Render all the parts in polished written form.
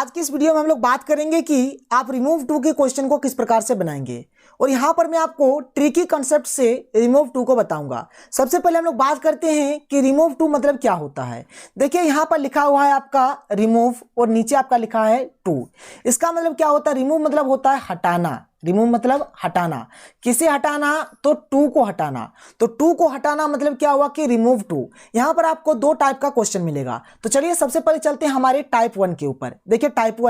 आज की इस वीडियो में हम लोग बात करेंगे कि आप रिमूव टू के क्वेश्चन को किस प्रकार से बनाएंगे और यहाँ पर मैं आपको ट्रिकी कंसेप्ट से रिमूव टू को बताऊंगा। सबसे पहले हम लोग बात करते हैं कि रिमूव टू मतलब क्या होता है। देखिए यहाँ पर लिखा हुआ है आपका रिमूव और नीचे आपका लिखा है टू। इसका मतलब क्या होता है? रिमूव मतलब होता है हटाना। रिमूव मतलब हटाना। किसे हटाना? तो टू को हटाना। तो टू को हटाना मतलब क्या हुआ कि रिमूव टू। यहां पर आपको दो टाइप का क्वेश्चन मिलेगा। तो चलिए सबसे पहले चलते हैं हमारे टाइप वन के ऊपर। देखिए टाइप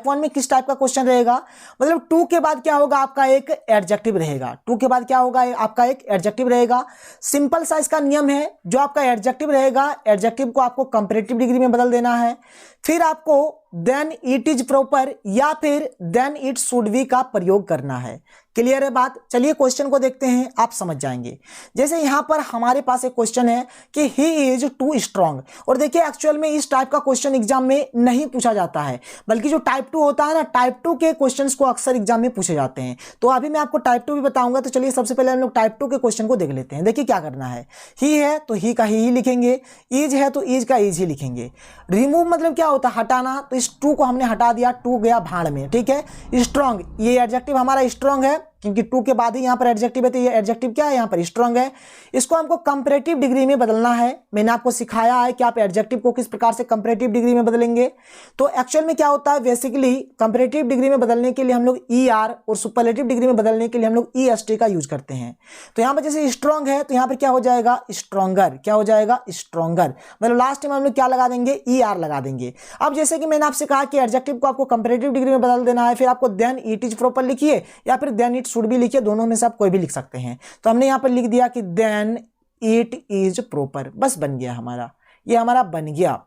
वन में किस टाइप का क्वेश्चन रहेगा? मतलब टू के बाद क्या होगा? आपका एक एडजेक्टिव रहेगा। टू के बाद क्या होगा? आपका एक एडजेक्टिव रहेगा। सिंपल सा इसका नियम है, जो आपका एडजेक्टिव रहेगा, एडजेक्टिव को आपको कंपैरेटिव डिग्री में बदल देना है। फिर आपको देन इट इज प्रॉपर या फिर देन इट शुड बी का प्रयोग करना है। क्लियर है बात? चलिए क्वेश्चन को देखते हैं, आप समझ जाएंगे। जैसे यहां पर हमारे पास एक क्वेश्चन है कि ही इज टू स्ट्रांग। और देखिए एक्चुअल में इस टाइप का क्वेश्चन एग्जाम में नहीं पूछा जाता है, बल्कि जो टाइप टू होता है ना, टाइप टू के क्वेश्चंस को अक्सर एग्जाम में पूछे जाते हैं। तो अभी मैं आपको टाइप टू भी बताऊंगा। तो चलिए सबसे पहले हम लोग टाइप टू के क्वेश्चन को देख लेते हैं। देखिए क्या करना है। ही है तो ही का ही लिखेंगे, इज है तो इज का इज ही लिखेंगे। रिमूव मतलब क्या होता है? हटाना। तो इस टू को हमने हटा दिया, टू गया भाड़ में। ठीक है। स्ट्रांग, ये एडजेक्टिव हमारा स्ट्रांग है क्योंकि टू के बाद ही यहां पर एडजेक्टिव है, तो ये एडजेक्टिव क्या है? यहां पर स्ट्रांग है। इसको हमको कंपैरेटिव डिग्री में बदलना है। मैंने आपको सिखाया है कि आप एडजेक्टिव को किस प्रकार से कंपैरेटिव डिग्री में बदलेंगे। तो एक्चुअल में क्या होता है, बेसिकली कंपैरेटिव डिग्री में बदलने के लिए हम लोग ईआर और सुपरलेटिव डिग्री में बदलने के लिए हम लोग ईएसटी का यूज करते हैं। तो यहां पर जैसे स्ट्रांग है तो यहां पर क्या हो जाएगा? स्ट्रॉन्गर। क्या हो जाएगा? स्ट्रॉन्गर। मतलब लास्ट में हम लोग क्या लगा देंगे? ईआर लगा देंगे। अब जैसे कि मैंने आपसे कहा कि एडजेक्टिव को आपको कंपैरेटिव डिग्री में बदल देना है, फिर आपको देन इट इज प्रॉपर लिखिए या फिर देन इट शुड बी लिखिए, दोनों में से आप कोई भी लिख सकते हैं। तो हमने यहां पर लिख दिया कि देन इट इज प्रॉपर। बस बन गया हमारा, ये हमारा बन गया।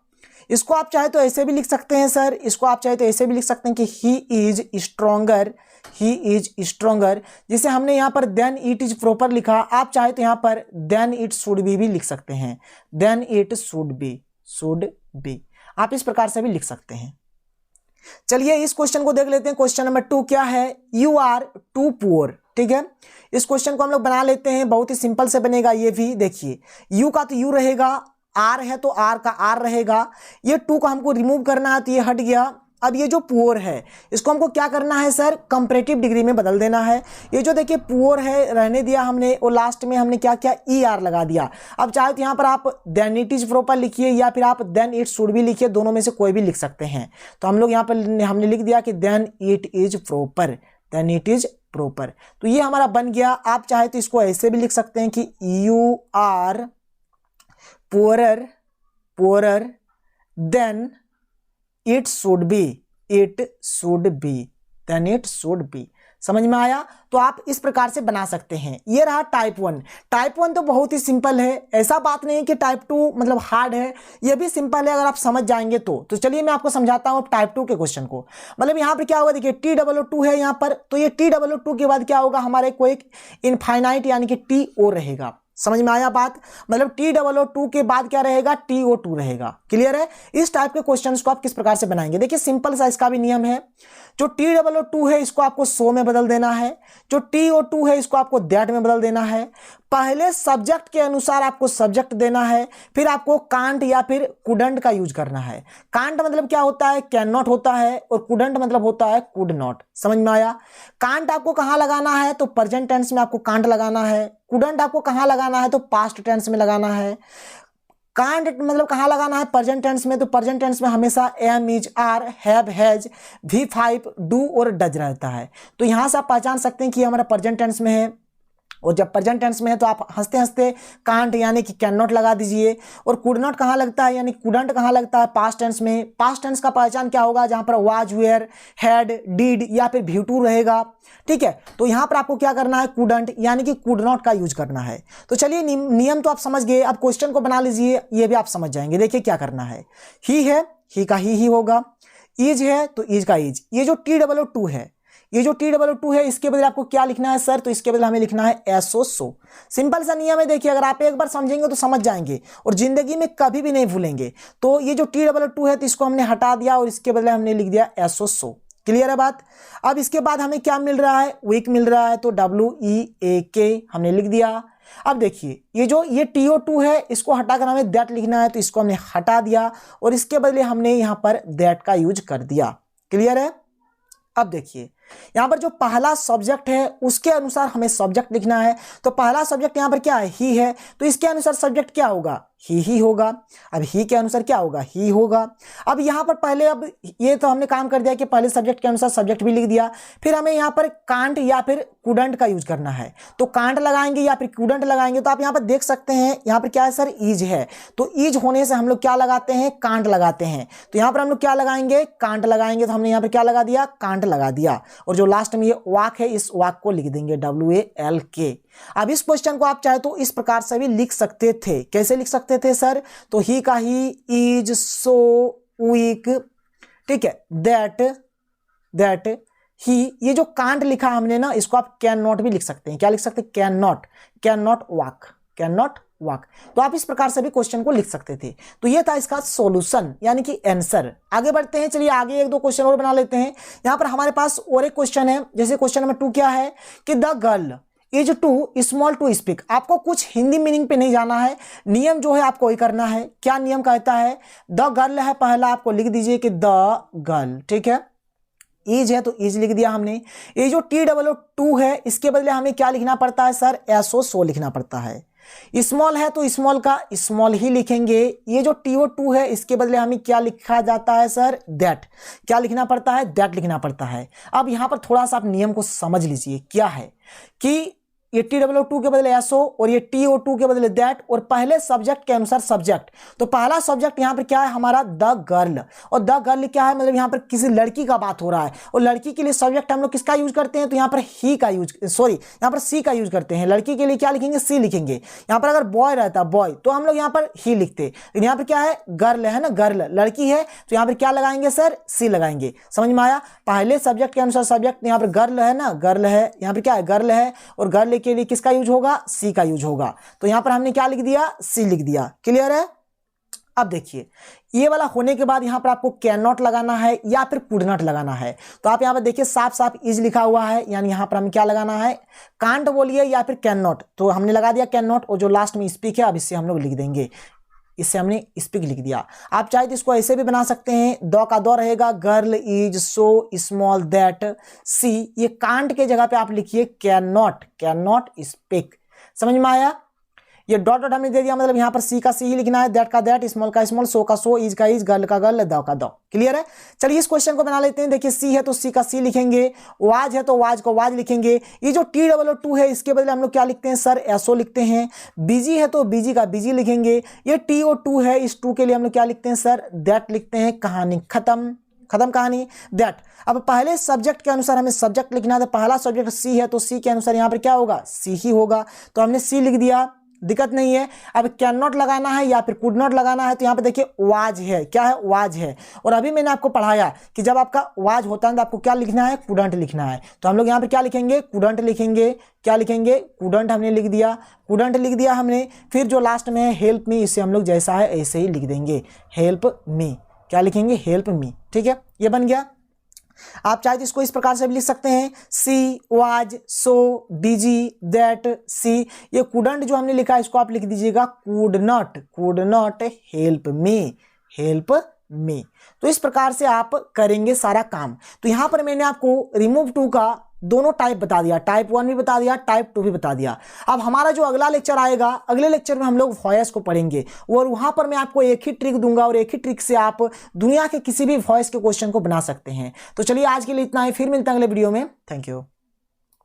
इसको आप चाहे तो ऐसे भी लिख सकते हैं सर, इसको आप चाहे तो ऐसे भी लिख सकते हैं कि he is stronger, he is stronger. जिसे हमने यहां पर देन इट इज प्रॉपर लिखा, आप चाहे तो यहां पर देन इट शुड बी भी लिख सकते हैं। देन इट शुड बी आप इस प्रकार से भी लिख सकते हैं। चलिए इस क्वेश्चन को देख लेते हैं। क्वेश्चन नंबर 2 क्या है? You are too poor. ठीक है, इस क्वेश्चन को हम लोग बना लेते हैं। बहुत ही सिंपल से बनेगा ये भी। देखिए यू का तो यू रहेगा, आर है तो आर का आर रहेगा। ये टू का हमको रिमूव करना है तो ये हट गया। अब ये जो पुअर है इसको हमको क्या करना है सर? कंपैरेटिव डिग्री में बदल देना है। ये जो देखिए पुअर है रहने दिया हमने और लास्ट में हमने क्या किया? ई आर लगा दिया। अब चाहे तो यहाँ पर आप देन इट इज प्रॉपर लिखिए या फिर आप देन इट शुड भी लिखिए, दोनों में से कोई भी लिख सकते हैं। तो हम लोग यहाँ पर हमने लिख दिया कि then it is proper, then it is proper. तो ये हमारा बन गया। आप चाहे तो इसको ऐसे भी लिख सकते हैं कि you are poorer than it should be, than it should be. समझ में आया? तो आप इस प्रकार से बना सकते हैं। ये रहा टाइप वन। टाइप वन तो बहुत ही सिंपल है, ऐसा बात नहीं है कि टाइप टू मतलब हार्ड है, ये भी सिंपल है अगर आप समझ जाएंगे तो चलिए मैं आपको समझाता हूं टाइप टू के क्वेश्चन को। मतलब यहां पर क्या होगा? देखिए TOO है यहां पर, तो ये TOO के बाद क्या होगा? हमारे को एक इनफाइनाइट यानी कि TO रहेगा। समझ में आया बात? मतलब TOO के बाद क्या रहेगा? TO2 रहेगा। क्लियर है? इस टाइप के क्वेश्चंस को आप किस प्रकार से बनाएंगे? देखिए सिंपल सा इसका भी नियम है। जो TOO है इसको आपको सो में बदल देना है, जो TO2 है इसको आपको दैट में बदल देना है। पहले सब्जेक्ट के अनुसार आपको सब्जेक्ट देना है, फिर आपको कांट या फिर कुडंट का यूज करना है। कांट मतलब क्या होता है? कैन नॉट होता है, और कुडंट मतलब होता है कुड नॉट। समझ में आया? कांट आपको कहां लगाना है? तो प्रेजेंट टेंस में आपको कांट लगाना है। कुडंट आपको कहां लगाना है? तो पास्ट टेंस में लगाना है। कांट मतलब कहां लगाना है? प्रेजेंट टेंस में। तो प्रेजेंट टेंस में हमेशा am, is, are, have, has, V5, do और डज रहता है। तो यहां से आप पहचान सकते हैं कि हमारा प्रेजेंट टेंस में है, और जब प्रेजेंट टेंस में है तो आप हंसते हंसते कांट यानी कि कैन नॉट लगा दीजिए। और कुड नॉट कहाँ लगता है यानी कुडंट कहाँ लगता है? पास्ट टेंस में। पास्ट टेंस का पहचान क्या होगा? जहां पर वाज, वेयर, हैड, डिड या फिर V2 रहेगा। ठीक है, तो यहां पर आपको क्या करना है? कुडंट यानी कि कुड नॉट का यूज करना है। तो चलिए नियम तो आप समझ गए, अब क्वेश्चन को बना लीजिए, ये भी आप समझ जाएंगे। देखिए क्या करना है। ही है, ही का ही होगा। इज है तो इज का इज। ये जो TOO है, ये जो TOO है इसके बदले आपको क्या लिखना है सर? तो इसके बदले हमें लिखना है SO सो। सिंपल सा नियम है। देखिए अगर आप एक बार समझेंगे तो समझ जाएंगे और जिंदगी में कभी भी नहीं भूलेंगे। तो ये जो TOO है तो इसको हमने हटा दिया और इसके बदले हमने लिख दिया SO सो। क्लियर है बात? अब इसके बाद हमें क्या मिल रहा है? वीक मिल रहा है, तो WEAK हमने लिख दिया। अब देखिए ये TO2 है, इसको हटाकर हमें दैट लिखना है, तो इसको हमने हटा दिया और इसके बदले हमने यहां पर दैट का यूज कर दिया। क्लियर है। अब देखिए यहां पर जो पहला सब्जेक्ट है उसके अनुसार हमें सब्जेक्ट लिखना है। तो पहला सब्जेक्ट यहां पर क्या है, ही है, तो इसके अनुसार सब्जेक्ट क्या होगा, ही होगा। अब ही के अनुसार क्या होगा, ही होगा। अब यहां पर पहले, अब ये तो हमने काम कर दिया कि पहले सब्जेक्ट के अनुसार सब्जेक्ट भी लिख दिया, फिर हमें यहां पर कांट या फिर कुडंट का यूज करना है। तो कांट लगाएंगे या फिर कुडंट लगाएंगे, तो आप यहां पर देख सकते हैं यहां पर क्या है सर, ईज है, तो ईज होने से हम लोग क्या लगाते हैं, कांट लगाते हैं। तो यहां पर हम लोग क्या लगाएंगे, कांट लगाएंगे, तो हमने यहां पर क्या लगा दिया, कांट लगा दिया। और जो लास्ट में ये वाक है, इस वाक को लिख देंगे WALK। अब इस क्वेश्चन को आप चाहे तो इस प्रकार से भी लिख सकते थे। कैसे लिख सकते थे सर, तो ही का ही, इज, सो, वीक, ठीक है, दैट ही। ये जो कांट लिखा हमने ना, इसको आप कैन नॉट भी लिख सकते हैं। क्या लिख सकते हैं, कैन नॉट वॉक। तो आप इस प्रकार से भी क्वेश्चन को लिख सकते थे। तो ये था इसका सॉल्यूशन यानी कि आंसर। आगे बढ़ते हैं, चलिए आगे एक दो क्वेश्चन और बना लेते हैं। यहां पर हमारे पास और एक क्वेश्चन है, जैसे क्वेश्चन नंबर 2 क्या है कि the girl is too small to speak. आपको कुछ हिंदी मीनिंग पे नहीं जाना है, नियम जो है आपको वही करना है। क्या नियम कहता है, द गर्ल है पहला, आपको लिख दीजिए कि द गर्ल, ठीक है। इज है तो इज लिख दिया हमने। ये जो TOO है इसके बदले हमें क्या लिखना पड़ता है सर, SO लिखना पड़ता है। स्मॉल है तो स्मॉल का स्मॉल ही लिखेंगे। ये जो TO2 है इसके बदले हमें क्या लिखा जाता है सर, दैट। क्या लिखना पड़ता है, दैट लिखना पड़ता है। अब यहां पर थोड़ा सा आप नियम को समझ लीजिए। क्या है कि ये TOO के बदले SO और ये TO2 के बदले दैट, और पहले सब्जेक्ट के अनुसार सब्जेक्ट। तो पहला सब्जेक्ट यहां पर क्या है हमारा, द गर्ल। और द गर्ल क्या है, मतलब यहां पर किसी लड़की का बात हो रहा है, और लड़की के लिए सब्जेक्ट हम लोग किसका यूज करते हैं, तो यहां पर ही का यूज, सॉरी यहां पर सी का यूज करते हैं। लड़की के लिए क्या लिखेंगे, सी लिखेंगे। यहां पर अगर बॉय रहता बॉय तो हम लोग यहां पर ही लिखते, लेकिन यहां पर क्या है, गर्ल है ना, गर्ल लड़की है, तो यहां पर क्या लगाएंगे सर, सी लगाएंगे। समझ में आया। पहले सब्जेक्ट के अनुसार सब्जेक्ट, यहां पर गर्ल है ना, गर्ल है, यहां पर क्या है, गर्ल है, और गर्ल के लिए किसका यूज होगा, सी का यूज होगा। तो यहां पर हमने क्या लिख दिया, सी लिख दिया। क्लियर है। अब देखिए ये वाला होने के बाद यहां पर आपको कैन नॉट लगाना है या फिर कुड नॉट लगाना है। तो आप यहां पर देखिए साफ साफ इज लिखा हुआ है, यानी यहां पर हमें क्या लगाना है, कांट बोलिए या फिर कैन नॉट। तो हमने लगा दिया कैन नॉट, और जो लास्ट में स्पीक है अब इससे हम लोग लिख देंगे, इससे हमने स्पीक लिख दिया। आप चाहे तो इसको ऐसे भी बना सकते हैं, दो का दो रहेगा, girl is so small that see. ये कांट के जगह पे आप लिखिए कैन नॉट स्पीक। समझ में आया। ये डॉट डॉट हमने दे दिया, मतलब यहां पर सी का सी ही लिखना है, दैट का दैट, स्मॉल का स्मॉल, सो का सो, इज का इज, गर्ल का गर्ल, दो का दो। क्लियर है। चलिए इस क्वेश्चन को बना लेते हैं। देखिए सी है तो सी का सी लिखेंगे, वाज है तो वाज को वाज लिखेंगे। ये जो TOO है इसके बदले हम लोग क्या लिखते हैं सर, SO लिखते हैं। बीजी है तो बीजी का बीजी लिखेंगे। ये TO2 है, इस 2 के लिए हम लोग क्या लिखते हैं सर, दैट लिखते हैं। कहानी खत्म कहानी, दैट। अब पहले सब्जेक्ट के अनुसार हमें सब्जेक्ट लिखना है, तो पहला सब्जेक्ट सी है तो सी के अनुसार यहां पर क्या होगा, सी ही होगा। तो हमने सी लिख दिया, दिक्कत नहीं है। अब कैन नॉट लगाना है या फिर कुड नॉट लगाना है, तो यहां पे देखिए वाज है, क्या है, वाज है। और अभी मैंने आपको पढ़ाया कि जब आपका वाज होता है तो आपको क्या लिखना है, कुडंट लिखना है। तो हम लोग यहां पे क्या लिखेंगे, कुडंट लिखेंगे। क्या लिखेंगे, कुडंट हमने लिख दिया, कुडंट लिख दिया हमने। फिर जो लास्ट में है हेल्प मी, इसे हम लोग जैसा है ऐसे ही लिख देंगे, हेल्प मी। क्या लिखेंगे, हेल्प मी। ठीक है, ये बन गया। आप चाहे तो इसको इस प्रकार से भी लिख सकते हैं, सी, was, so, busy, that, see. ये कुडंट जो हमने लिखा है इसको आप लिख दीजिएगा कुड नॉट हेल्प मी। तो इस प्रकार से आप करेंगे सारा काम। तो यहां पर मैंने आपको रिमूव टू का दोनों टाइप बता दिया, टाइप 1 भी बता दिया, टाइप 2 भी बता दिया। अब हमारा जो अगला लेक्चर आएगा, अगले लेक्चर में हम लोग वॉइस को पढ़ेंगे, और वहां पर मैं आपको एक ही ट्रिक दूंगा, और एक ही ट्रिक से आप दुनिया के किसी भी वॉइस के क्वेश्चन को बना सकते हैं। तो चलिए आज के लिए इतना ही, फिर मिलते हैं अगले वीडियो में। Thank you.